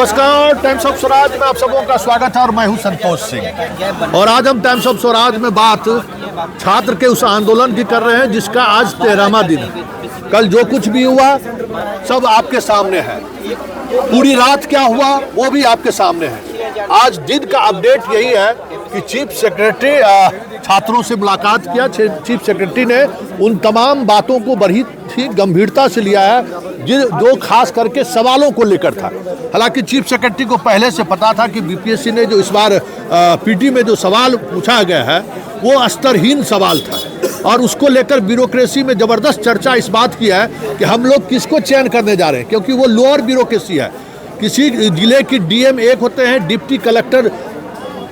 नमस्कार, times of Swaraj में आप सबों का स्वागत है और मैं हूं संतोष सिंह। और आज हम टाइम्स ऑफ स्वराज में बात छात्र के उस आंदोलन की कर रहे हैं जिसका आज 13वां दिन है। कल जो कुछ भी हुआ सब आपके सामने है, पूरी रात क्या हुआ वो भी आपके सामने है। आज दिन का अपडेट यही है कि चीफ सेक्रेटरी छात्रों से मुलाकात किया। चीफ सेक्रेटरी ने उन तमाम बातों को बड़ी ही गंभीरता से लिया है जो खास करके सवालों को लेकर था। हालांकि चीफ सेक्रेटरी को पहले से पता था कि बीपीएससी ने जो इस बार पीटी में जो सवाल पूछा गया है वो स्तरहीन सवाल था और उसको लेकर ब्यूरोक्रेसी में ज़बरदस्त चर्चा इस बात की है कि हम लोग किसको चयन करने जा रहे हैं, क्योंकि वो लोअर ब्यूरोक्रेसी है। किसी जिले की डीएम एक होते हैं, डिप्टी कलेक्टर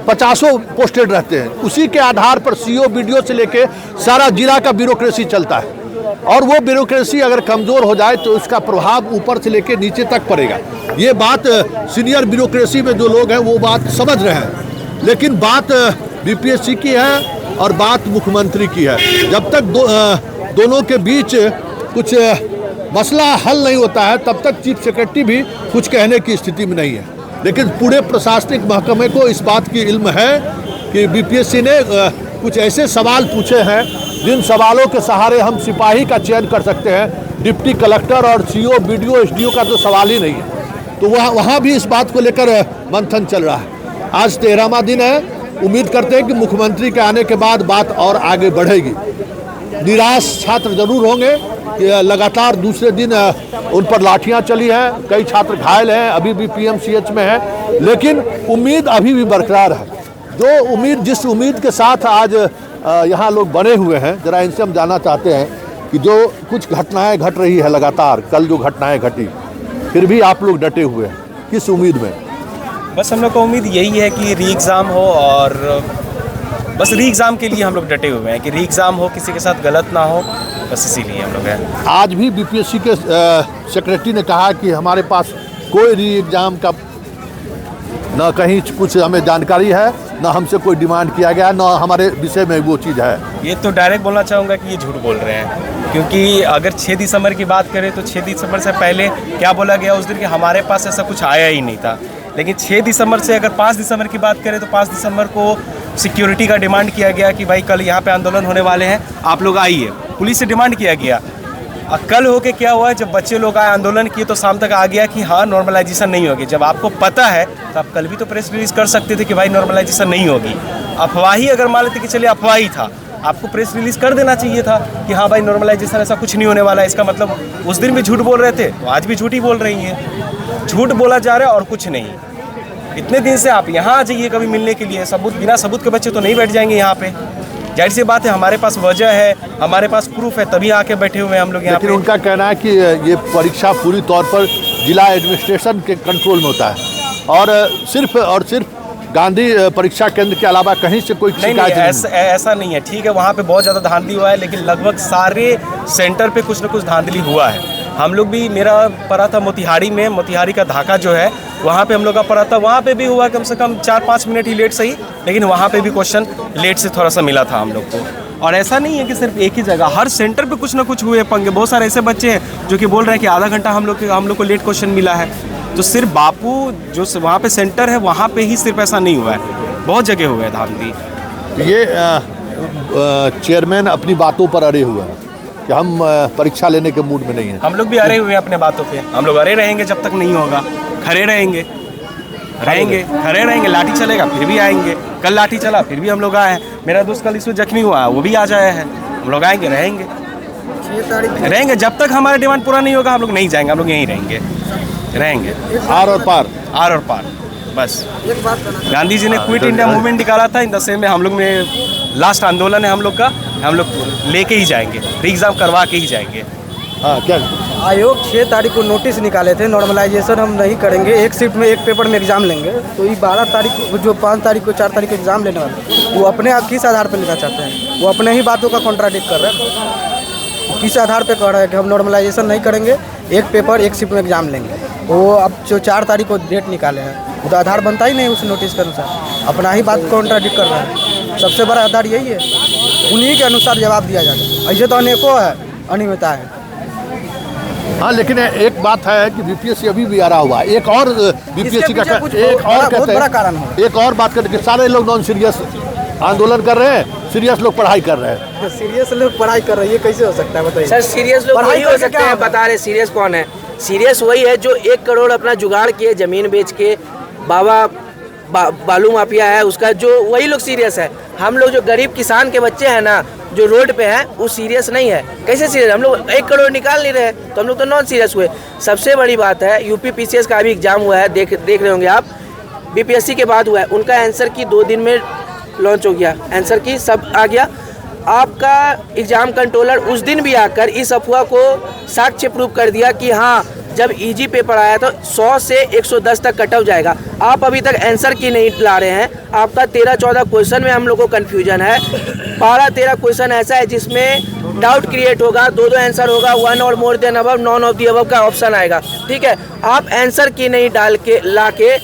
50 पोस्टेड रहते हैं, उसी के आधार पर सीओ बीडीओ से लेके सारा जिला का ब्यूरोक्रेसी चलता है और वो ब्यूरोक्रेसी अगर कमज़ोर हो जाए तो उसका प्रभाव ऊपर से लेके नीचे तक पड़ेगा। ये बात सीनियर ब्यूरोक्रेसी में जो लोग हैं वो बात समझ रहे हैं, लेकिन बात बीपीएससी की है और बात मुख्यमंत्री की है। जब तक दोनों के बीच कुछ मसला हल नहीं होता है तब तक चीफ सेक्रेटरी भी कुछ कहने की स्थिति में नहीं है। लेकिन पूरे प्रशासनिक महकमे को इस बात की इल्म है कि बीपीएससी ने कुछ ऐसे सवाल पूछे हैं जिन सवालों के सहारे हम सिपाही का चयन कर सकते हैं। डिप्टी कलेक्टर और सीओ बीडीओ एसडीओ का तो सवाल ही नहीं है। तो वहाँ भी इस बात को लेकर मंथन चल रहा है। आज 13वां दिन है। उम्मीद करते हैं कि मुख्यमंत्री के आने के बाद बात और आगे बढ़ेगी। निराश छात्र जरूर होंगे कि लगातार दूसरे दिन उन पर लाठियां चली हैं, कई छात्र घायल हैं, अभी भी पीएमसीएच में हैं, लेकिन उम्मीद अभी भी बरकरार है। जिस उम्मीद के साथ आज यहाँ लोग बने हुए हैं, जरा इनसे हम जानना चाहते हैं कि जो कुछ घटनाएं घट रही है लगातार, कल जो घटनाएं घटी, फिर भी आप लोग डटे हुए हैं, किस उम्मीद में? बस हम लोग को उम्मीद यही है कि री एग्ज़ाम हो और बस री एग्ज़ाम के लिए हम लोग डटे हुए हैं कि री एग्ज़ाम हो, किसी के साथ गलत ना हो, बस इसीलिए हम लोग हैं। आज भी बीपीएससी के सेक्रेटरी ने कहा कि हमारे पास कोई री एग्ज़ाम का न कहीं कुछ हमें जानकारी है, न हमसे कोई डिमांड किया गया, न हमारे विषय में वो चीज़ है। ये तो डायरेक्ट बोलना चाहूँगा कि ये झूठ बोल रहे हैं, क्योंकि अगर 6 दिसंबर की बात करें तो 6 दिसंबर से पहले क्या बोला गया उस दिन कि हमारे पास ऐसा कुछ आया ही नहीं था। लेकिन 6 दिसंबर से अगर 5 दिसंबर की बात करें तो 5 दिसंबर को सिक्योरिटी का डिमांड किया गया कि भाई कल यहाँ पे आंदोलन होने वाले हैं, आप लोग आइए। पुलिस से डिमांड किया गया। कल होके क्या हुआ, जब बच्चे लोग आए आंदोलन किए तो शाम तक आ गया कि हाँ नॉर्मलाइजेशन नहीं होगी। जब आपको पता है तो आप कल भी तो प्रेस रिलीज कर सकते थे कि भाई नॉर्मलाइजेशन नहीं होगी। अफवाह ही अगर मान लेते कि चलिए अफवाह ही था, आपको प्रेस रिलीज कर देना चाहिए था कि हाँ भाई नॉर्मलाइजेशन ऐसा कुछ नहीं होने वाला है। इसका मतलब उस दिन भी झूठ बोल रहे थे तो आज भी झूठ ही बोल रही हैं। झूठ बोला जा रहा है और कुछ नहीं। इतने दिन से आप यहाँ आ जाइए कभी मिलने के लिए, सबूत बिना सबूत के बच्चे तो नहीं बैठ जाएंगे यहाँ पे। जाहिर सी बात है हमारे पास वजह है, हमारे पास प्रूफ है, तभी आके बैठे हुए हैं हम लोग यहाँ पे। लेकिन उनका कहना है कि ये परीक्षा पूरी तौर पर जिला एडमिनिस्ट्रेशन के कंट्रोल में होता है और सिर्फ गांधी परीक्षा केंद्र के अलावा कहीं से कोई शिकायत नहीं। ऐसा नहीं है। ठीक है, वहाँ पे बहुत ज़्यादा धांधली हुआ है, लेकिन लगभग सारे सेंटर पे कुछ ना कुछ धांधली हुआ है। हम लोग भी, मेरा पढ़ा था मोतिहारी में, मोतिहारी का धाका जो है वहाँ पे हम लोग का पढ़ा था, वहाँ पे भी हुआ कम से कम 4-5 मिनट ही लेट सही, लेकिन वहाँ पे भी क्वेश्चन लेट से थोड़ा सा मिला था हम लोग को। और ऐसा नहीं है कि सिर्फ एक ही जगह, हर सेंटर पे कुछ ना कुछ हुए पंगे। बहुत सारे ऐसे बच्चे हैं जो कि बोल रहे हैं कि आधा घंटा हम लोग को लेट क्वेश्चन मिला है। तो सिर्फ बापू जो वहाँ पे सेंटर है वहाँ पे ही सिर्फ ऐसा नहीं हुआ है, बहुत जगह हुए हैं धांधली। ये चेयरमैन अपनी बातों पर अड़े हुए हैं कि हम परीक्षा लेने के मूड में नहीं हैं। हम लोग भी अड़े हुए हैं अपने बातों पे, हम लोग अड़े रहेंगे जब तक नहीं होगा। खड़े रहेंगे, खड़े रहेंगे, लाठी चलेगा फिर भी आएंगे। कल लाठी चला फिर भी हम लोग आए हैं। मेरा दोस्त कल इसमें जख्मी हुआ है, वो भी आ जाया है। हम लोग आएंगे, रहेंगे जब तक हमारा डिमांड पूरा नहीं होगा। हम लोग नहीं जाएंगे, हम लोग यहीं रहेंगे। आर और पार बस। गांधी जी ने क्विट इंडिया मूवमेंट निकाला था, इन दशे में हम लोग में लास्ट आंदोलन है हम लोग का। हम लोग लेके ही जाएंगे, री एग्ज़ाम करवा के ही जाएंगे। हाँ, क्या आयोग 6 तारीख को नोटिस निकाले थे, नॉर्मलाइजेशन हम नहीं करेंगे, एक शिफ्ट में एक पेपर में एग्जाम लेंगे। तो ये 12 तारीख को, जो 5 तारीख को 4 तारीख को एग्जाम लेने वाले, वो अपने आप किस आधार पर लेना चाहते हैं? वो अपने ही बातों का कॉन्ट्राडिक्ट कर रहे हैं। किस आधार पे कह रहे हैं कि हम नॉर्मलाइजेशन नहीं करेंगे, एक पेपर एक शिफ्ट में एग्जाम लेंगे? वो अब जो 4 तारीख को डेट निकाले हैं वो तो आधार बनता ही नहीं उस नोटिस के अनुसार, अपना ही बात कॉन्ट्राडिक्ट कर रहे हैं। सबसे बड़ा आधार यही है, उन्हीं के अनुसार जवाब दिया जाता है। ऐसे तो अनेकों है अनियमितता है। हाँ, लेकिन एक बात है कि बीपीएससी अभी भी आ रहा हुआ है। एक और बीपीएससी का इसके पीछे एक और बहुत बड़ा कारण कहते है। हैं, एक और बात करते हैं कि सारे लोग नॉन सीरियस आंदोलन कर रहे हैं, सीरियस लोग पढ़ाई कर रहे हैं। सीरियस लोग पढ़ाई कर रहे हैं, ये कैसे हो सकता है बताइए। सर सीरियस लोग पढ़ाई वही हो करके सकते क्या हैं, होगा? बता रहे सीरियस कौन है। सीरियस वही है जो 1 करोड़ अपना जुगाड़ किए ज़मीन बेच के, बालू माफिया है उसका, जो वही लोग सीरियस है। हम लोग जो गरीब किसान के बच्चे हैं ना, जो रोड पे हैं, वो सीरियस नहीं है। कैसे सीरियस? हम लोग 1 करोड़ निकाल नहीं रहे, तो हम लोग तो नॉन सीरियस हुए। सबसे बड़ी बात है, यूपी पीसीएस का अभी एग्जाम हुआ है, देख रहे होंगे आप, बीपीएससी के बाद हुआ है। उनका आंसर की 2 दिन में लॉन्च हो गया, आंसर की सब आ गया। आपका एग्जाम कंट्रोलर उस दिन भी आकर इस अफवाह को साक्ष्य प्रूफ कर दिया कि हाँ, जब इजी पेपर आया तो 100 से 110 तक कट ऑफ जाएगा। आप अभी तक आंसर की नहीं ला रहे हैं। आपका 13-14 क्वेश्चन में हम लोग को कन्फ्यूजन है। 12-13 क्वेश्चन ऐसा है जिसमें डाउट क्रिएट होगा, 2 आंसर होगा, 1 और more than above, none of the above का ऑप्शन आएगा। ठीक है, आप आंसर की नहीं डाल के ला के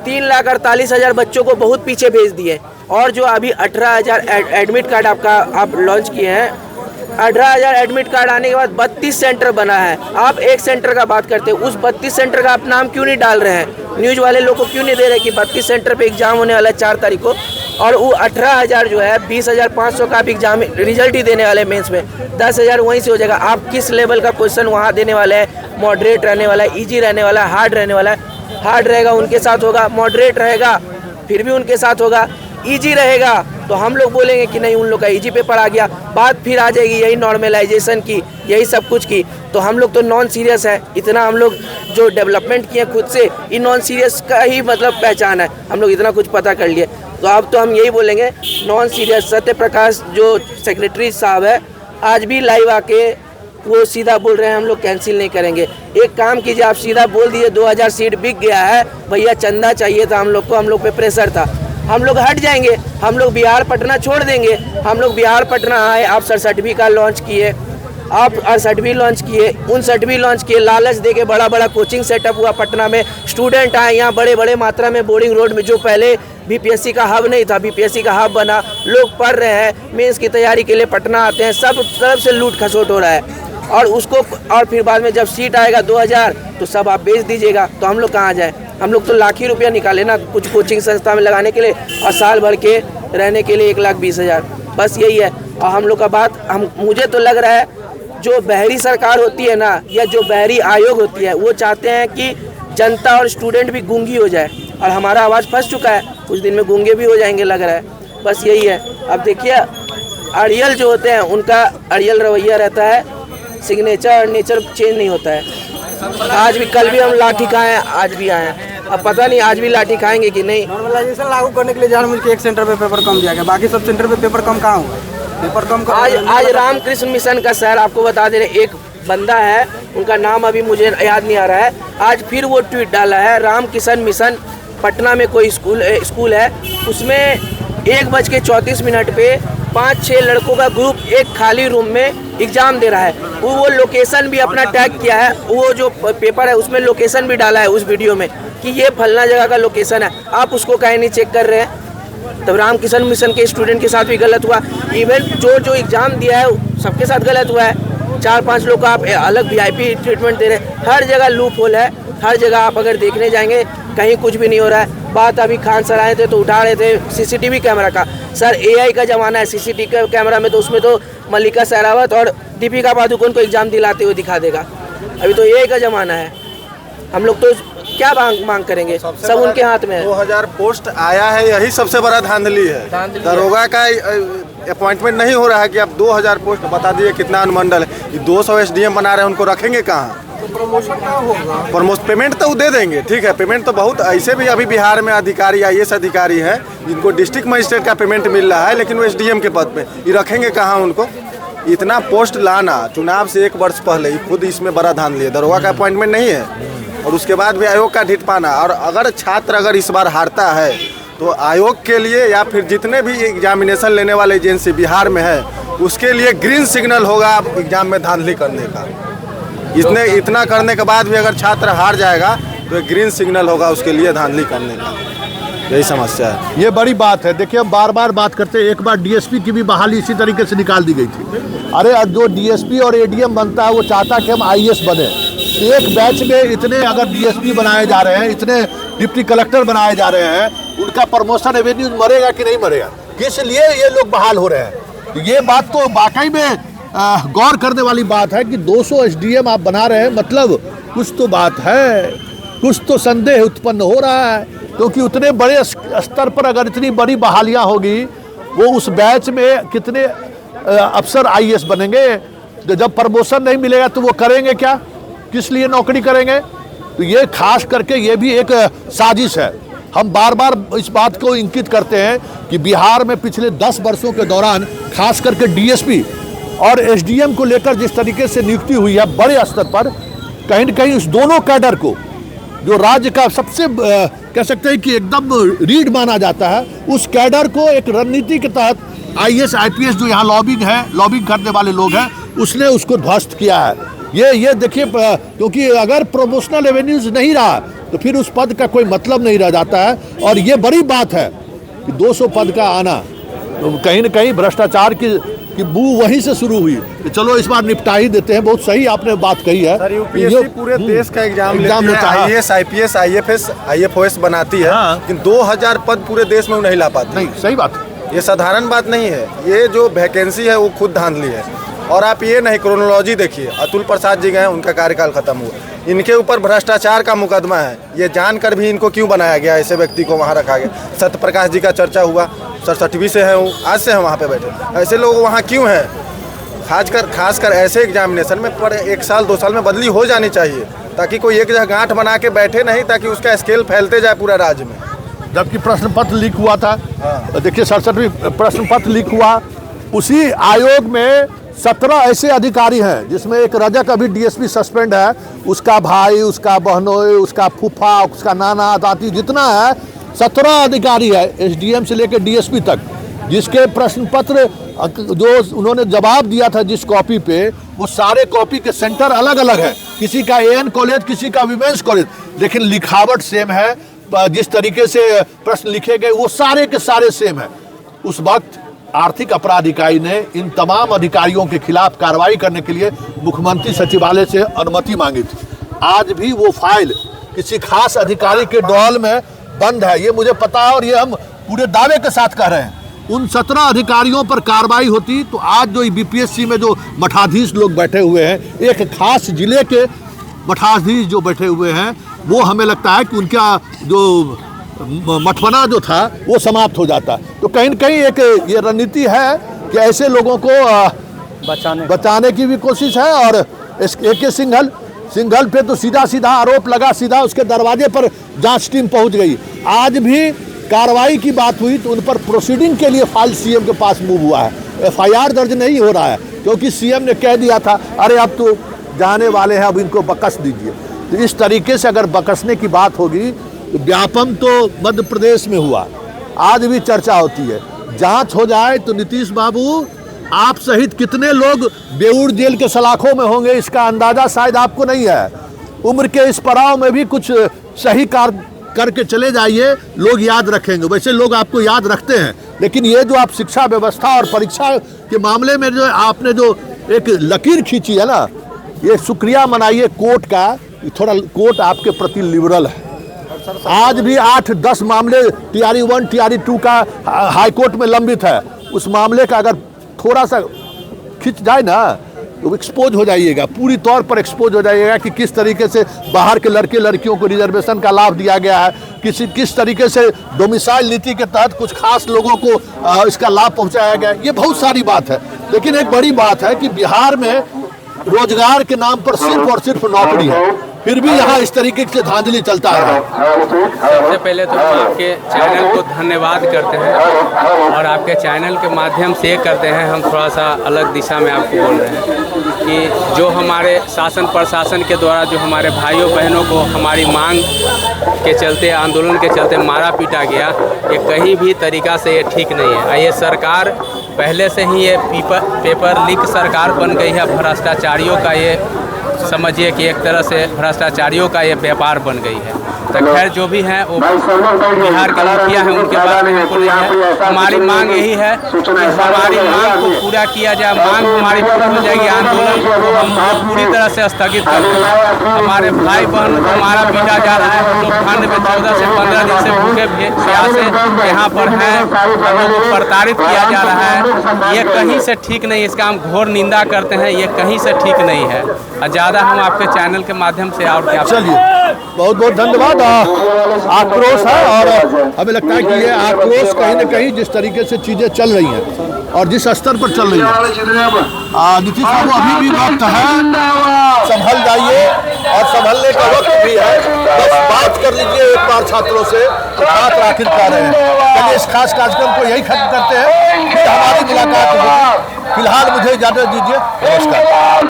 3,48,000 बच्चों को बहुत पीछे भेज दिए। और जो अभी 18,000 एडमिट कार्ड आप लॉन्च किए हैं, 18,000 एडमिट कार्ड आने के बाद 32 सेंटर बना है। आप एक सेंटर का बात करते हैं, उस 32 सेंटर का आप नाम क्यों नहीं डाल रहे हैं? न्यूज़ वाले लोग को क्यों नहीं दे रहे कि 32 सेंटर पे एग्जाम होने वाला है 4 तारीख को, और वो 18,000 जो है 20,500 का आप एग्जाम रिजल्ट ही देने वाले मेंस में, 10,000 वहीं से हो जाएगा। आप किस लेवल का क्वेश्चन वहाँ देने वाले हैं? मॉडरेट रहने वाला है, ईजी रहने वाला है, हार्ड रहने वाला है? हार्ड रहेगा उनके साथ होगा, मॉडरेट रहेगा फिर भी उनके साथ होगा, इजी रहेगा तो हम लोग बोलेंगे कि नहीं उन लोग का इजी पेपर आ गया। बात फिर आ जाएगी यही नॉर्मलाइजेशन की, यही सब कुछ की। तो हम लोग तो नॉन सीरियस है। इतना हम लोग जो डेवलपमेंट किए खुद से, इन नॉन सीरियस का ही मतलब पहचान है। हम लोग इतना कुछ पता कर लिए, तो अब तो हम यही बोलेंगे नॉन सीरियस। सत्य प्रकाश जो सेक्रेटरी साहब है, आज भी लाइव आके वो सीधा बोल रहे हैं हम लोग कैंसिल नहीं करेंगे। एक काम कीजिए, आप सीधा बोल दीजिए 2000 सीट बिक गया है भैया, चंदा चाहिए था हम लोग को, हम लोग पे प्रेशर था, हम लोग हट जाएंगे, हम लोग बिहार पटना छोड़ देंगे। हम लोग बिहार पटना आए, आप 67वीं का लॉन्च किए, आप 68वीं लॉन्च किए, 59वीं लॉन्च किए, लालच देके बड़ा बड़ा कोचिंग सेटअप हुआ पटना में, स्टूडेंट आए यहाँ बड़े बड़े मात्रा में। बोर्डिंग रोड में जो पहले बीपीएससी का हब नहीं था, बीपीएससी का हब बना, लोग पढ़ रहे हैं, मेंस की तैयारी के लिए पटना आते हैं, सब तरफ से लूट खसोट हो रहा है। और उसको, और फिर बाद में जब सीट आएगा 2000 तो सब आप बेच दीजिएगा, तो हम लोग कहाँ जाए? हम लोग तो लाख ही रुपया निकाले ना कुछ कोचिंग संस्था में लगाने के लिए, और साल भर के रहने के लिए 1,20,000, बस यही है। और हम लोग का बात, मुझे तो लग रहा है जो बहरी सरकार होती है ना, या जो बहरी आयोग होती है, वो चाहते हैं कि जनता और स्टूडेंट भी गूंगी हो जाए, और हमारा आवाज़ फंस चुका है, कुछ दिन में गूंगे भी हो जाएंगे लग रहा है। बस यही है। अब देखिए अड़ियल जो होते हैं उनका अड़ियल रवैया रहता है, सिग्नेचर और नेचर चेंज नहीं होता है। आज भी, कल भी हम लाठी खाए, आज भी आए हैं, अब पता नहीं आज भी लाठी खाएंगे कि नहीं। नॉर्मलाइजेशन लागू करने के लिए जानबूझ के एक सेंटर पे पेपर कम दिया गया, बाकी सब सेंटर पे पेपर कम कहाँ हुआ? पेपर कम आज रामकृष्ण मिशन का सर, आपको बता दे रहे, एक बंदा है, उनका नाम अभी मुझे याद नहीं आ रहा है, आज फिर वो ट्वीट डाला है, रामकिशन मिशन पटना में कोई स्कूल है, उसमें 1:34 पे 5-6 लड़कों का ग्रुप एक खाली रूम में एग्जाम दे रहा है। वो लोकेशन भी अपना टैग किया है, वो जो पेपर है उसमें लोकेशन भी डाला है उस वीडियो में कि ये फलना जगह का लोकेशन है। आप उसको काहे नहीं चेक कर रहे हैं? तब रामकिशन मिशन के स्टूडेंट के साथ भी गलत हुआ। इवन जो एग्जाम दिया है सबके साथ गलत हुआ है। 4-5 लोग को आप अलग VIP ट्रीटमेंट दे रहे हैं। हर जगह लूप होल है, हर जगह आप अगर देखने जाएंगे कहीं कुछ भी नहीं हो रहा है। बात अभी खान सर आए थे तो उठा रहे थे CCTV कैमरा का। सर AI का ज़माना है, CCTV कैमरा में तो उसमें तो मल्लिका शेरावत और दीपिका पादुकोण को एग्जाम दिलाते हुए दिखा देगा। अभी तो AI का ज़माना है। हम लोग तो क्या मांग करेंगे, सब उनके हाथ में है। 2000 पोस्ट आया है, यही सबसे बड़ा धांधली है। दरोगा का अपॉइंटमेंट नहीं हो रहा है कि आप 2000 पोस्ट बता दिए कितना अनुमंडल है। 200 SDM बना रहे हैं, उनको रखेंगे कहाँ? प्रमोशन कहाँ होगा? प्रमोशन पेमेंट तो वो दे देंगे, ठीक है, पेमेंट तो बहुत। ऐसे भी अभी बिहार में अधिकारी IAS अधिकारी हैं जिनको डिस्ट्रिक्ट मजिस्ट्रेट का पेमेंट मिल रहा है, लेकिन वो SDM के पद पे, ये रखेंगे कहाँ उनको? इतना पोस्ट लाना चुनाव से 1 वर्ष पहले ही खुद इसमें बड़ा धांधली है। दरोगा का अपॉइंटमेंट नहीं है, और उसके बाद भी आयोग का ढीठ पाना। और अगर छात्र अगर इस बार हारता है तो आयोग के लिए या फिर जितने भी एग्जामिनेशन लेने वाले एजेंसी बिहार में है उसके लिए ग्रीन सिग्नल होगा एग्जाम में धांधली करने का। इतना करने के बाद भी अगर छात्र हार जाएगा तो एक ग्रीन सिग्नल होगा उसके लिए धांधली करने का। यही समस्या है, ये बड़ी बात है। देखिए हम बार बार बात करते हैं, एक बार DSP की भी बहाली इसी तरीके से निकाल दी गई थी। अरे जो DSP और ADM बनता है वो चाहता कि हम IAS बने, एक बैच में इतने अगर डीएसपी बनाए जा रहे हैं, इतने डिप्टी कलेक्टर बनाए जा रहे हैं, उनका प्रमोशन एवेन्यू मरेगा कि नहीं मरेगा? किस लिए ये लोग बहाल हो रहे हैं? तो ये बात तो वाकई में गौर करने वाली बात है कि 200 एसडीएम आप बना रहे हैं, मतलब कुछ तो बात है, कुछ तो संदेह उत्पन्न हो रहा है। क्योंकि उतने बड़े स्तर पर अगर इतनी बड़ी बहालियाँ होगी, वो उस बैच में कितने अफसर आईएएस बनेंगे? जब प्रमोशन नहीं मिलेगा तो वो करेंगे क्या? किस लिए नौकरी करेंगे? तो ये खास करके ये भी एक साजिश है। हम बार बार इस बात को इंगित करते हैं कि बिहार में पिछले 10 वर्षों के दौरान खास करके डीएसपी और एसडीएम को लेकर जिस तरीके से नियुक्ति हुई है बड़े स्तर पर, कहीं न कहीं उस दोनों कैडर को, जो राज्य का सबसे कह सकते हैं कि एकदम रीढ़ माना जाता है, उस कैडर को एक रणनीति के तहत आईएएस आईपीएस जो यहाँ लॉबिंग करने वाले लोग हैं, उसने उसको ध्वस्त किया है। ये देखिए, क्योंकि अगर प्रोमोशनल एवेन्यूज नहीं रहा तो फिर उस पद का कोई मतलब नहीं रह जाता है। और ये बड़ी बात है कि 200 पद का आना, तो कहीं न कहीं भ्रष्टाचार की बू वहीं से शुरू हुई। तो चलो इस बार निपटा ही देते हैं। बहुत सही आपने बात कही है। सर, यूपीएससी पूरे देश का एग्जाम लेता है, आईएएस आईपीएस आईएफएस आईएफओएस बनाती है, लेकिन 2000 पद पूरे देश में नहीं ला पाती। नहीं, सही बात है। ये साधारण बात नहीं है। ये जो वैकेंसी है वो खुद धांधली है। और आप ये नहीं, क्रोनोलॉजी देखिए, अतुल प्रसाद जी गए, उनका कार्यकाल खत्म हुआ, इनके ऊपर भ्रष्टाचार का मुकदमा है। ये जानकर भी इनको क्यों बनाया गया, ऐसे व्यक्ति को वहाँ रखा गया? सत्य प्रकाश जी का चर्चा हुआ, 67वीं से हैं वो, आज से हैं वहाँ पे बैठे। ऐसे लोग वहाँ क्यों हैं? खासकर ऐसे एग्जामिनेशन में पर 1 साल 2 साल में बदली हो जानी चाहिए, ताकि कोई एक जगह गांठ बना के बैठे नहीं, ताकि उसका स्केल फैलते जाए पूरा राज्य में। जबकि प्रश्न पत्र लीक हुआ था, देखिए 67वीं प्रश्न पत्र लीक हुआ, उसी आयोग में 17 ऐसे अधिकारी हैं, जिसमें एक रजक अभी डीएसपी सस्पेंड है, उसका भाई, उसका बहनोई, उसका फूफा, उसका नाना दादी, जितना है 17 अधिकारी है एसडीएम से लेकर डीएसपी तक, जिसके प्रश्न पत्र जो उन्होंने जवाब दिया था जिस कॉपी पे, वो सारे कॉपी के सेंटर अलग अलग है। किसी का एएन कॉलेज, किसी का विमेंस कॉलेज, लेकिन लिखावट सेम है। जिस तरीके से प्रश्न लिखे गए वो सारे के सारे सेम है। उस वक्त आर्थिक अपराध इकाई ने इन तमाम अधिकारियों के खिलाफ कार्रवाई करने के लिए मुख्यमंत्री सचिवालय से अनुमति मांगी थी। आज भी वो फाइल किसी खास अधिकारी के डॉल में बंद है, ये मुझे पता है, और ये हम पूरे दावे के साथ कह रहे हैं। उन 17 अधिकारियों पर कार्रवाई होती तो आज जो बीपीएससी में जो मठाधीश लोग बैठे हुए हैं, एक खास जिले के मठाधीश जो बैठे हुए हैं, वो हमें लगता है कि उनका जो मठपना जो था वो समाप्त हो जाता। तो कहीं न कहीं एक ये रणनीति है कि ऐसे लोगों को बचाने की भी कोशिश है। और AK सिंघल पे तो सीधा आरोप लगा, सीधा उसके दरवाजे पर जांच टीम पहुंच गई। आज भी कार्रवाई की बात हुई तो उन पर प्रोसीडिंग के लिए फाइल सीएम के पास मूव हुआ है। FIR दर्ज नहीं हो रहा है, क्योंकि सीएम ने कह दिया था अरे अब तो जाने वाले हैं, अब इनको बकस दीजिए। तो इस तरीके से अगर बकसने की बात होगी तो व्यापम तो मध्य प्रदेश में हुआ, आज भी चर्चा होती है। जांच हो जाए तो नीतीश बाबू आप सहित कितने लोग बेऊर जेल के सलाखों में होंगे, इसका अंदाजा शायद आपको नहीं है। उम्र के इस पड़ाव में भी कुछ सही कार्य करके चले जाइए, लोग याद रखेंगे। वैसे लोग आपको याद रखते हैं, लेकिन ये जो आप शिक्षा व्यवस्था और परीक्षा के मामले में जो आपने जो एक लकीर खींची है ना, ये शुक्रिया मनाइए कोर्ट का। थोड़ा कोर्ट आपके प्रति लिबरल है। आज भी 8-10 मामले TRE 1 TRE 2 का हाई कोर्ट में लंबित है। उस मामले का अगर थोड़ा सा खिंच जाए ना तो एक्सपोज हो जाइएगा, पूरी तौर पर एक्सपोज हो जाइएगा कि किस तरीके से बाहर के लड़के लड़कियों को रिजर्वेशन का लाभ दिया गया है, किस तरीके से डोमिसाइल नीति के तहत कुछ खास लोगों को इसका लाभ पहुंचाया गया। ये बहुत सारी बात है, लेकिन एक बड़ी बात है कि बिहार में रोजगार के नाम पर सिर्फ और सिर्फ नौकरी है, फिर भी यहाँ इस तरीके से धांधली चलता है। सबसे पहले तो हम आपके चैनल को धन्यवाद करते हैं, और आपके चैनल के माध्यम से ये करते हैं, हम थोड़ा सा अलग दिशा में आपको बोल रहे हैं कि जो हमारे शासन प्रशासन के द्वारा जो हमारे भाइयों बहनों को हमारी मांग के चलते, आंदोलन के चलते मारा पीटा गया, ये कहीं भी तरीका से ये ठीक नहीं है। ये सरकार पहले से ही ये पेपर लीक सरकार बन गई है, भ्रष्टाचारियों का ये समझिए कि एक तरह से भ्रष्टाचारियों का ये व्यापार बन गई है। तो खैर जो भी हैं वो बिहार के मुखिया हैं, उनके बारे में हमको नहीं है। हमारी मांग यही है कि हमारी मांग को पूरा किया जाए। मांग हमारी पूरी हो जाएगी, आंदोलन को हम पूरी तरह से स्थगित कर देंगे। हमारे भाई बहन को हमारा पीटा जा रहा है, हम लोग ठंड में 14 से 15 दिन से भूखे प्यासे यहाँ पर हैं, हम लोग को प्रताड़ित किया जा रहा है। ये कहीं से ठीक नहीं, इसका हम घोर निंदा करते हैं, ये कहीं से ठीक नहीं है। ज़्यादा हम आपके चैनल के माध्यम से और क्या चलिए, बहुत बहुत धन्यवाद। आक्रोश है और हमें लगता है कि ये आक्रोश कहीं न कहीं जिस तरीके से चीज़ें चल रही हैं और जिस स्तर पर चल रही है, नीतीश बाबू अभी भी वक्त है, संभल जाइए और संभलने का वक्त भी है। बस बात कर लीजिए एक बार छात्रों से, छात्र आखिर कर रहे हैं। चलिए इस खास कार्यक्रम को यही खत्म करते हैं, फिर हमारी मुलाकात होगी। फिलहाल मुझे इजाज़त दीजिए, नमस्कार।